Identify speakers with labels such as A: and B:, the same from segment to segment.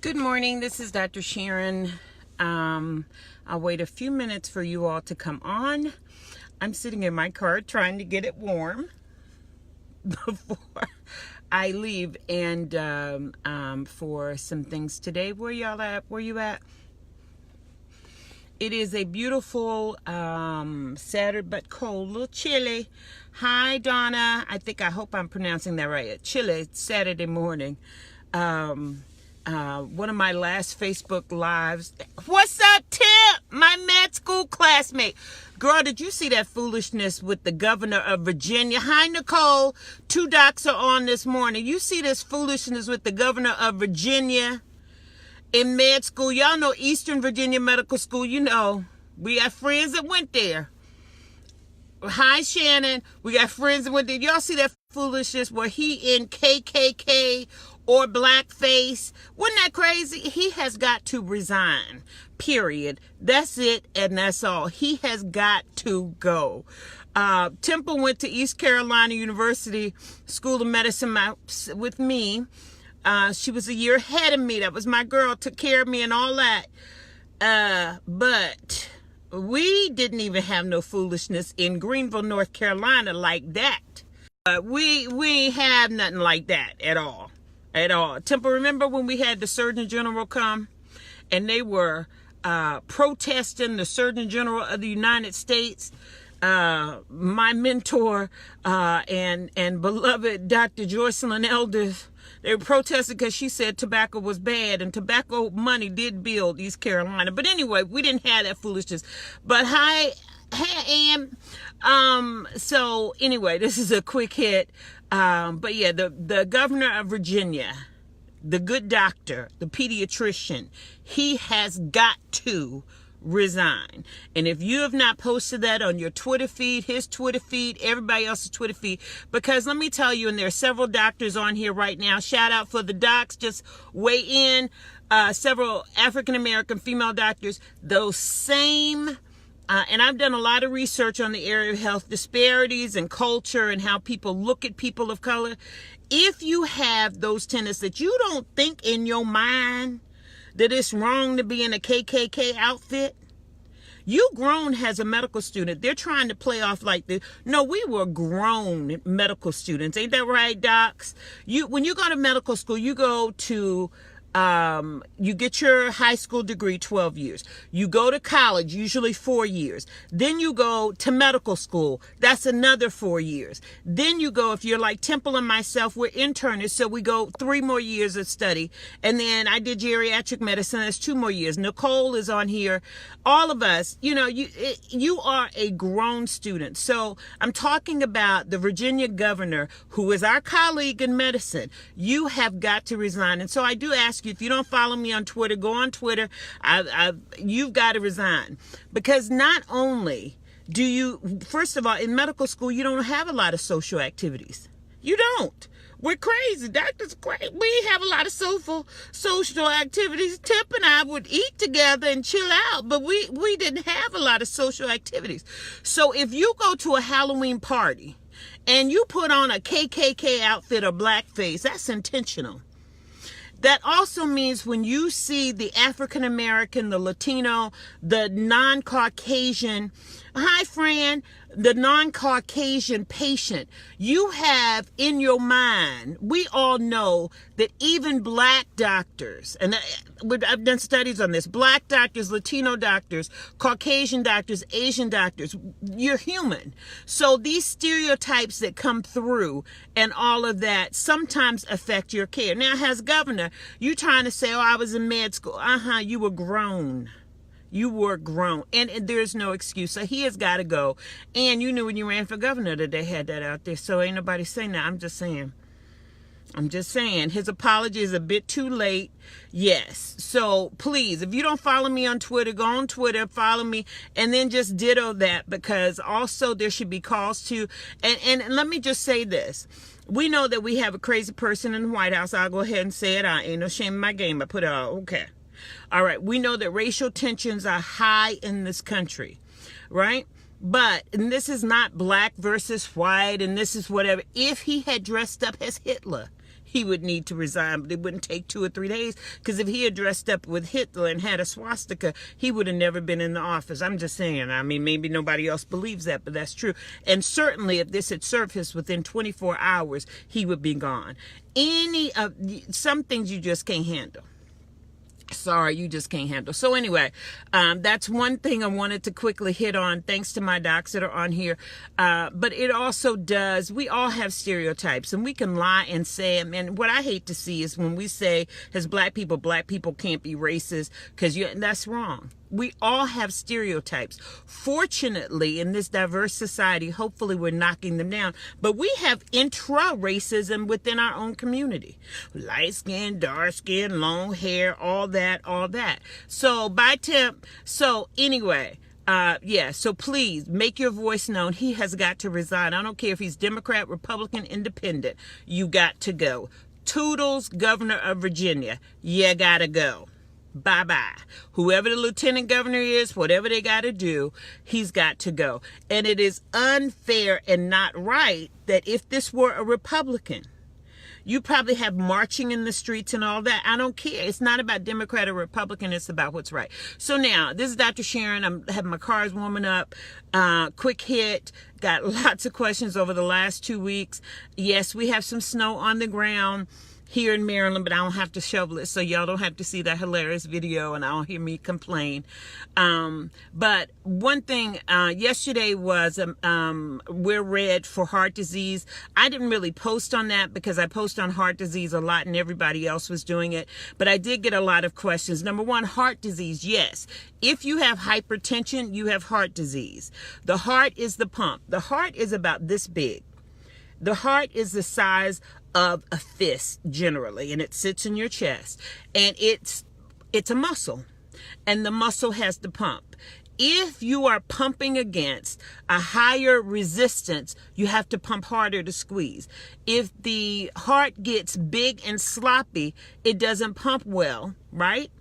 A: Good morning, this is Dr. Sharon. I'll wait a few minutes for you all to come on. I'm sitting in my car trying to get it warm before I leave, and for some things today. Where y'all at? Where you at? It is a beautiful Saturday, but cold, a little chilly. Hi, Donna. I hope I'm pronouncing that right. A chilly Saturday morning. One of my last Facebook lives. What's up, Tip? My med school classmate. Girl, did you see that foolishness with the governor of Virginia? Hi, Nicole. 2 docs are on this morning. You see this foolishness with the governor of Virginia in med school? Y'all know Eastern Virginia Medical School. You know, we got friends that went there. Hi, Shannon. We got friends that went there. Y'all see that foolishness where he in KKK or blackface? Wasn't that crazy? He has got to resign, period. That's it, and that's all. He has got to go. Temple went to East Carolina University School of Medicine with me. She was a year ahead of me. That was my girl, took care of me and all that. But we didn't even have no foolishness in Greenville, North Carolina like that. We ain't have nothing like that at all. At all. Temple, remember when we had the Surgeon General come and they were protesting the Surgeon General of the United States? My mentor and beloved Dr. Joycelyn Elders, they were protesting because she said tobacco was bad, and tobacco money did build East Carolina. But anyway, we didn't have that foolishness. But hi, so anyway, this is a quick hit. But yeah, the governor of Virginia, the good doctor, the pediatrician, he has got to resign. And if you have not posted that on your Twitter feed, his Twitter feed, everybody else's Twitter feed, because let me tell you, and there are several doctors on here right now, shout out for the docs, just weigh in, several African-American female doctors, those same, and I've done a lot of research on the area of health disparities and culture and how people look at people of color. If you have those tendencies that you don't think in your mind that it's wrong to be in a KKK outfit, you grown as a medical student. They're trying to play off like this. No, we were grown medical students. Ain't that right, docs? When you go to medical school, you go to you get your high school degree, 12 years. You go to college, usually 4 years. Then you go to medical school. That's another 4 years. Then you go, if you're like Temple and myself, we're internists, so we go 3 more years of study. And then I did geriatric medicine. That's 2 more years. Nicole is on here. All of us, you know, you are a grown student. So I'm talking about the Virginia governor, who is our colleague in medicine. You have got to resign. And so I do ask you, if you don't follow me on Twitter, go on Twitter. You've got to resign. Because not only do you, first of all, in medical school, you don't have a lot of social activities. You don't. We're crazy. Doctors crazy. We have a lot of social activities. Tip and I would eat together and chill out, but we didn't have a lot of social activities. So if you go to a Halloween party and you put on a KKK outfit or blackface, that's intentional. That also means when you see the African American, the Latino, the non-Caucasian, hi Fran, the non-Caucasian patient, you have in your mind, we all know that even black doctors, and I've done studies on this, black doctors, Latino doctors, Caucasian doctors, Asian doctors, you're human. So these stereotypes that come through and all of that sometimes affect your care. Now, as governor, you trying to say, oh, I was in med school. You were grown. You were grown, and there's no excuse. So he has got to go. And you knew when you ran for governor that they had that out there. So ain't nobody saying that. I'm just saying. His apology is a bit too late. Yes. So please, if you don't follow me on Twitter, go on Twitter, follow me, and then just ditto that, because also there should be calls to, and let me just say this. We know that we have a crazy person in the White House. I'll go ahead and say it. I ain't no shame in my game. I put it out. Okay. All right, we know that racial tensions are high in this country, right? But, and this is not black versus white, and this is whatever. If he had dressed up as Hitler, he would need to resign, but it wouldn't take 2 or 3 days, because if he had dressed up with Hitler and had a swastika, he would have never been in the office. I'm just saying. I mean, maybe nobody else believes that, but that's true. And certainly if this had surfaced within 24 hours, he would be gone. Some things you just can't handle. Sorry, you just can't handle. So anyway, that's one thing I wanted to quickly hit on, thanks to my docs that are on here. But it also does, we all have stereotypes, and we can lie and say them. And what I hate to see is when we say, as black people can't be racist, because that's wrong. We all have stereotypes. Fortunately, in this diverse society, hopefully we're knocking them down. But we have intra-racism within our own community. Light skin, dark skin, long hair, all that. So anyway, so please make your voice known. He has got to resign. I don't care if he's Democrat, Republican, Independent. You got to go. Toodles, Governor of Virginia. You gotta go. Bye-bye. Whoever the lieutenant governor is, whatever they got to do, he's got to go. And it is unfair and not right that if this were a Republican, you probably have marching in the streets and all that. I don't care. It's not about Democrat or Republican. It's about what's right. So now, this is Dr. Sharon. I'm having my cars warming up. Quick hit. Got lots of questions over the last 2 weeks. Yes, we have some snow on the ground here in Maryland, but I don't have to shovel it, so y'all don't have to see that hilarious video and I don't hear me complain. But one thing, yesterday was we're red for heart disease. I didn't really post on that because I post on heart disease a lot and everybody else was doing it, but I did get a lot of questions. Number one, heart disease. Yes, if you have hypertension, you have heart disease. The heart is the pump. The heart is about this big. The heart is the size of a fist generally, and it sits in your chest, and it's a muscle, and the muscle has to pump. If you are pumping against a higher resistance, you have to pump harder to squeeze. If the heart gets big and sloppy, it doesn't pump well, right?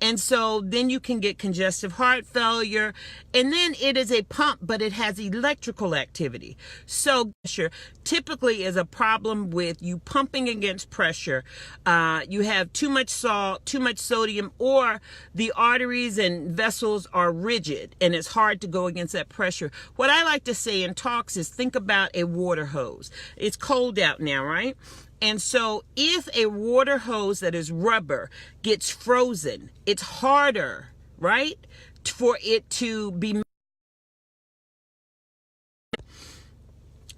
A: And so then you can get congestive heart failure. And then it is a pump, but it has electrical activity. So pressure typically is a problem with you pumping against pressure. You have too much salt, too much sodium, or the arteries and vessels are rigid and it's hard to go against that pressure. What I like to say in talks is think about a water hose. It's cold out now, right? And so if a water hose that is rubber gets frozen, it's harder, right, for it to be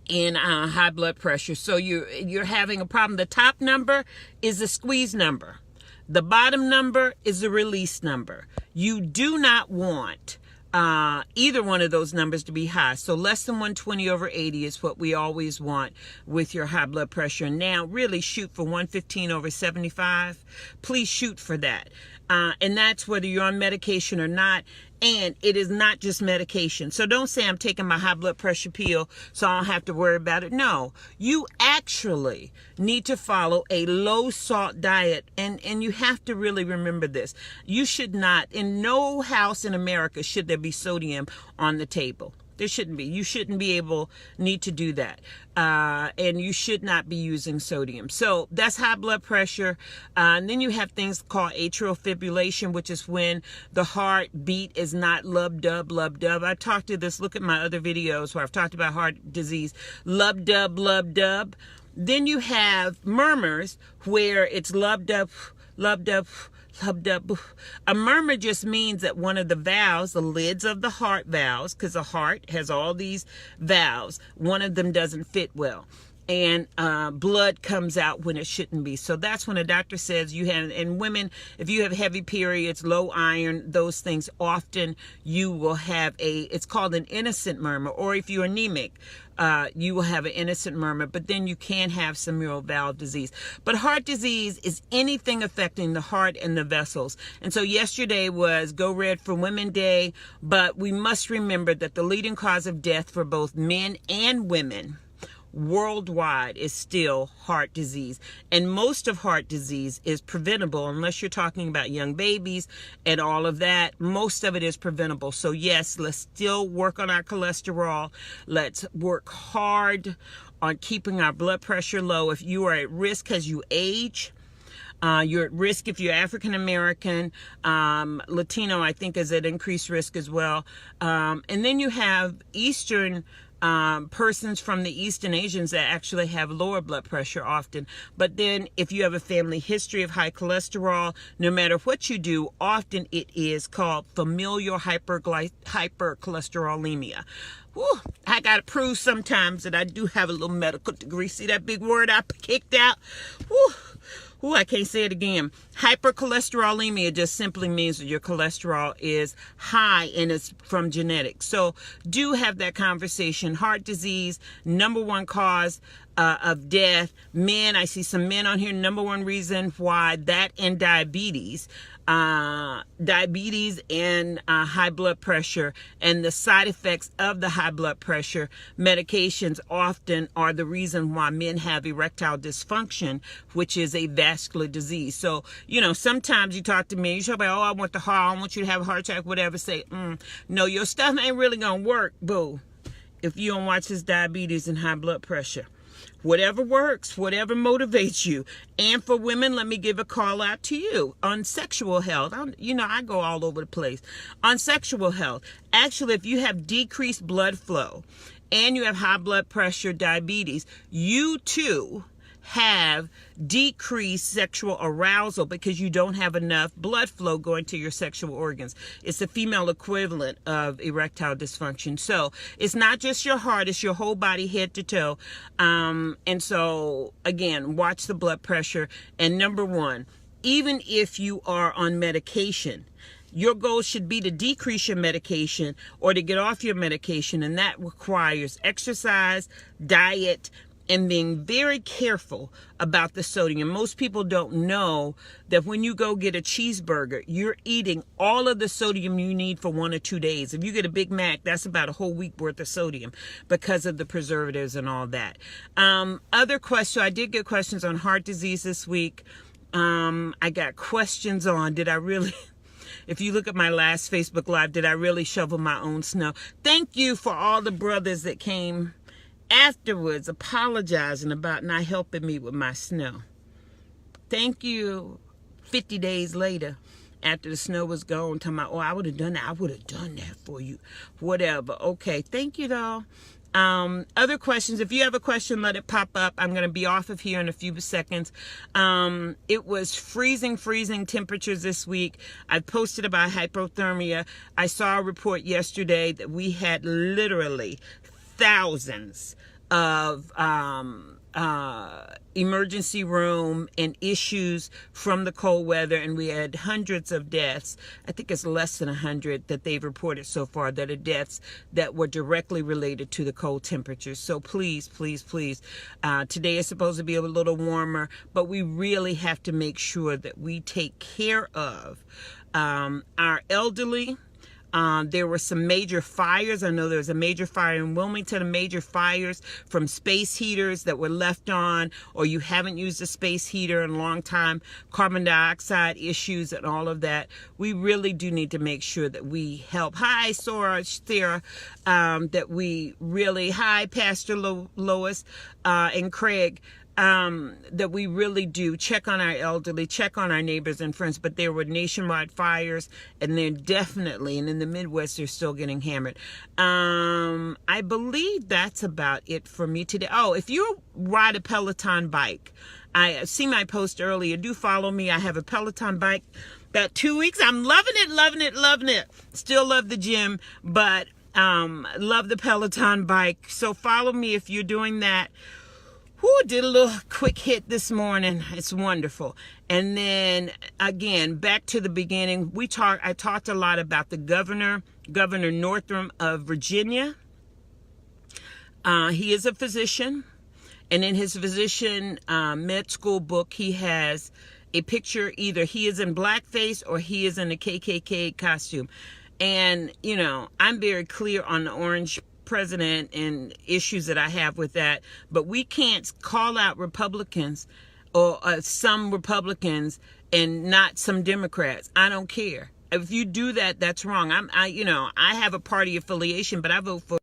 A: in high blood pressure. So you're having a problem. The top number is the squeeze number. The bottom number is the release number. You do not want either one of those numbers to be high. So less than 120/80 is what we always want with your high blood pressure. Now, really shoot for 115/75. Please shoot for that. And that's whether you're on medication or not. And it is not just medication. So don't say I'm taking my high blood pressure pill so I don't have to worry about it. No, you actually need to follow a low salt diet. And you have to really remember this. You should not, in no house in America, should there be sodium on the table. There shouldn't be. You shouldn't need to do that. And you should not be using sodium. So that's high blood pressure. And then you have things called atrial fibrillation, which is when the heartbeat is not lub-dub, lub-dub. I talked to this. Look at my other videos where I've talked about heart disease. Lub-dub, lub-dub. Then you have murmurs where it's lub-dub, lub-dub, lub-dub. A murmur just means that one of the valves, the lids of the heart valves, because the heart has all these valves, one of them doesn't fit well. And blood comes out when it shouldn't be. So that's when a doctor says you have, and women, if you have heavy periods, low iron, those things, often you will have it's called an innocent murmur. Or if you're anemic, you will have an innocent murmur, but then you can have cerebral valve disease. But heart disease is anything affecting the heart and the vessels. And so yesterday was Go Red for Women Day, but we must remember that the leading cause of death for both men and women worldwide is still heart disease. And most of heart disease is preventable, unless you're talking about young babies and all of that. Most of it is preventable. So yes, let's still work on our cholesterol. Let's work hard on keeping our blood pressure low. If you are at risk as you age, you're at risk if you're African American, Latino, I think, is at increased risk as well. And then you have Eastern persons from the Eastern Asians that actually have lower blood pressure often. But then if you have a family history of high cholesterol, no matter what you do, often it is called familial hypercholesterolemia. Whew, I got to prove sometimes that I do have a little medical degree. See that big word I kicked out? Whew. Ooh, I can't say it again. Hypercholesterolemia just simply means that your cholesterol is high and it's from genetics. So do have that conversation. Heart disease, #1 cause of death. Men, I see some men on here. #1 reason why that, and diabetes. Diabetes and high blood pressure, and the side effects of the high blood pressure medications often are the reason why men have erectile dysfunction, which is a vascular disease. So, sometimes you talk to me, you talk about, oh, I want the heart, I want you to have a heart attack, whatever. Say, no, your stuff ain't really gonna work, boo, if you don't watch this diabetes and high blood pressure. Whatever works, whatever motivates you. And for women, let me give a call out to you on sexual health. I go all over the place. On sexual health, actually, if you have decreased blood flow and you have high blood pressure, diabetes, you too have decreased sexual arousal because you don't have enough blood flow going to your sexual organs. It's the female equivalent of erectile dysfunction. So it's not just your heart, it's your whole body, head to toe. And so, again, watch the blood pressure. And #1, even if you are on medication, your goal should be to decrease your medication or to get off your medication. And that requires exercise, diet, and being very careful about the sodium. Most people don't know that when you go get a cheeseburger, you're eating all of the sodium you need for 1 or 2 days. If you get a Big Mac, that's about a whole week worth of sodium because of the preservatives and all that. Other questions, I did get questions on heart disease this week. I got questions on, did I really... If you look at my last Facebook Live, did I really shovel my own snow? Thank you for all the brothers that came afterwards apologizing about not helping me with my snow. Thank you. 50 days later, after the snow was gone, talking about, oh, I would have done that. I would have done that for you. Whatever. Okay. Thank you, though. Other questions. If you have a question, let it pop up. I'm going to be off of here in a few seconds. It was freezing temperatures this week. I posted about hypothermia. I saw a report yesterday that we had literally thousands of emergency room and issues from the cold weather, and we had hundreds of deaths. I think it's less than 100 that they've reported so far that are deaths that were directly related to the cold temperatures. So please, please, please, today is supposed to be a little warmer, but we really have to make sure that we take care of our elderly. There were some major fires. I know there was a major fire in Wilmington, major fires from space heaters that were left on, or you haven't used a space heater in a long time, carbon dioxide issues and all of that. We really do need to make sure that we help. Hi, Sarah, that we really, hi, Pastor Lois and Craig. That we really do check on our elderly, check on our neighbors and friends. But there were nationwide fires, and they're definitely, and in the Midwest, they're still getting hammered. I believe that's about it for me today. Oh, if you ride a Peloton bike, I see my post earlier. Do follow me. I have a Peloton bike. About 2 weeks. I'm loving it, loving it, loving it. Still love the gym, but love the Peloton bike. So follow me if you're doing that. Did a little quick hit this morning. It's wonderful. And then again, back to the beginning, I talked a lot about the Governor Northam of Virginia. He is a physician, and in his physician med school book, he has a picture. Either he is in blackface or he is in a KKK costume. And I'm very clear on the orange president and issues that I have with that, but we can't call out Republicans or some Republicans and not some Democrats. I don't care. If you do that, that's wrong. I have a party affiliation, but I vote for